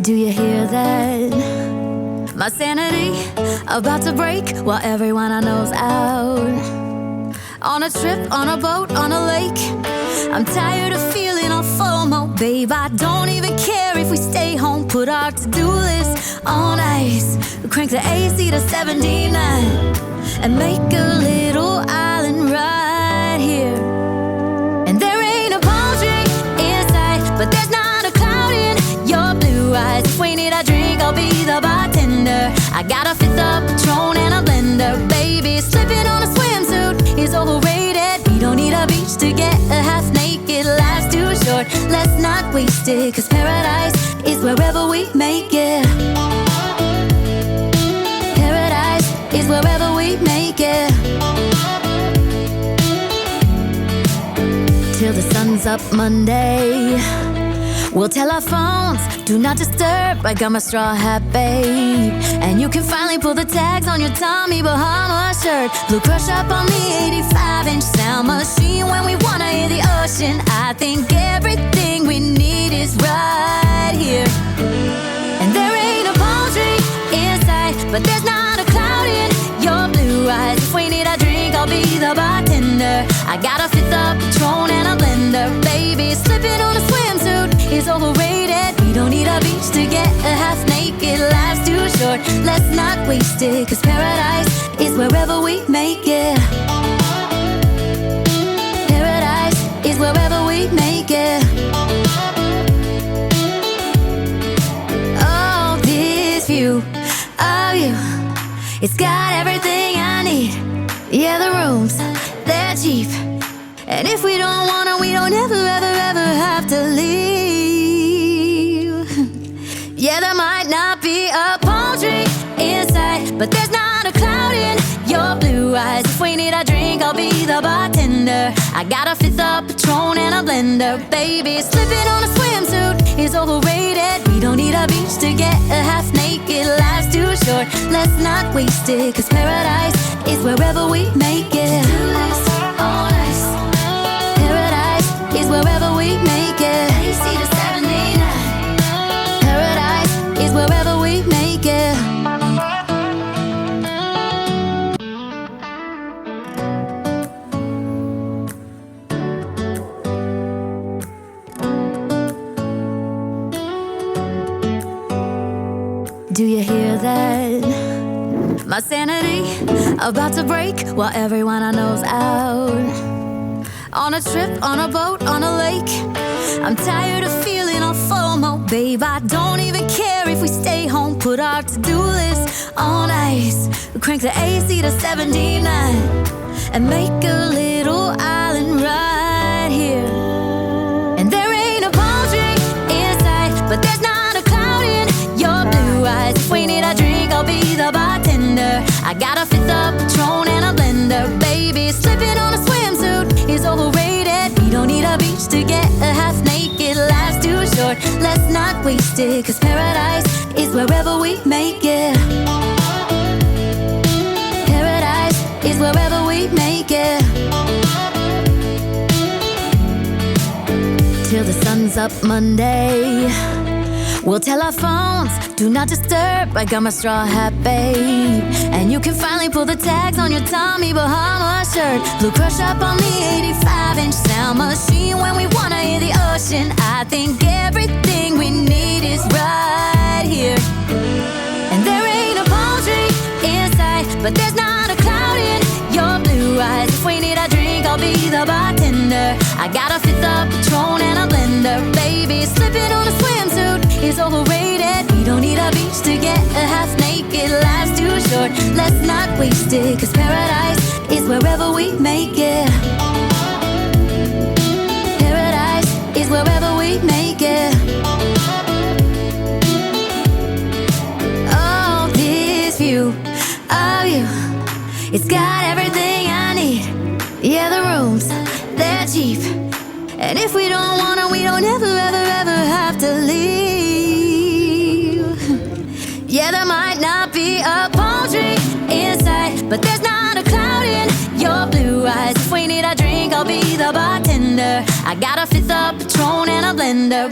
Do you hear that? My sanity about to break while everyone I know's out. On a trip, on a boat, on a lake. I'm tired of feeling all FOMO, babe. I don't even care if we stay home. Put our to-do list on ice. Crank the AC to 79 and make a little island right here. And there ain't a palm tree in sight, but there's not a cloud in your blue eyes. If we need a drink, I'll be the bartender. I got a fifth of Patron and a blender, baby. Slipping on a swimsuit is overrated. We don't need a beach to get a half naked. Life's too short, let's not waste it. Cause paradise is wherever we make it. Paradise is wherever we make it. Till the sun's up Monday, we'll tell our phones, do not disturb. I got my straw hat, babe. And you can finally pull the tags on your Tommy Bahama shirt. Blue crush up on the 85-inch sound machine. When we wanna hear the ocean, I think everything we need is right here. And there ain't a palm tree in sight, but there's not a cloud in your blue eyes. If we need a drink, I'll be the bartender. I got a fifth of Patron and a blender, baby. Slipping on a swimsuit is overrated. We don't need a beach to get a half naked. Life's too short, let's not waste it. Cause paradise is wherever we make it. Paradise is wherever we make it. Oh, this view of you, it's got everything I need. Yeah, the rooms, they're cheap. And if we don't want it, we don't ever, ever, ever have to leave. Yeah, there might not be a palm tree in sight, but there's not a cloud in your blue eyes. If we need a drink, I'll be the bartender. I got a fifth of Patron and a blender, baby. Slipping on a swimsuit is overrated. We don't need a beach to get a half naked. Life's too short, let's not waste it. Cause paradise is wherever we make it. On ice. Paradise is wherever we make it. AC to 79. Paradise is wherever we make it. Do you hear that? My sanity about to break while everyone I know's out. On a trip, on a boat, on a lake. I'm tired of feeling all FOMO, babe. I don't even care if we stay home. Put our to-do list on ice. Crank the AC to 79 and make a little island right here. And there ain't a palm tree in sight, but there's not a cloud in your blue eyes. If we need a drink, I'll be the bartender. I got a fifth of Patron and a blender, baby. Slipping on a swimsuit is overrated. We don't need a beach to get a half naked. Life's too short, let's not waste it. Cause paradise is wherever we make it. Paradise is wherever we make it. Till the sun's up Monday, we'll tell our phones, do not disturb. I got my straw hat, babe. And you can finally pull the tags on your Tommy Bahama shirt. Blue crush up on the 85-inch sound machine. When we wanna hear the ocean, I think everything we need is right here. And there ain't a palm tree in sight, but there's not a cloud in your blue eyes. If we need a drink, I'll be the bartender. I got a fifth of Patron and a blender, baby. Slipping on a swimsuit is overrated. We don't need a beach to get a half naked. Life's too short, let's not waste it. Cause paradise is wherever we make it. Paradise is wherever we make it. Oh, this view of you, it's got everything I need. Yeah, the rooms, they're cheap. And if we don't want it, we don't ever, ever, ever have to leave. Yeah, there might not be a palm tree in sight, but there's not a cloud in your blue eyes. If we need a drink, I'll be the bartender. I got a fifth of Patron and a blender.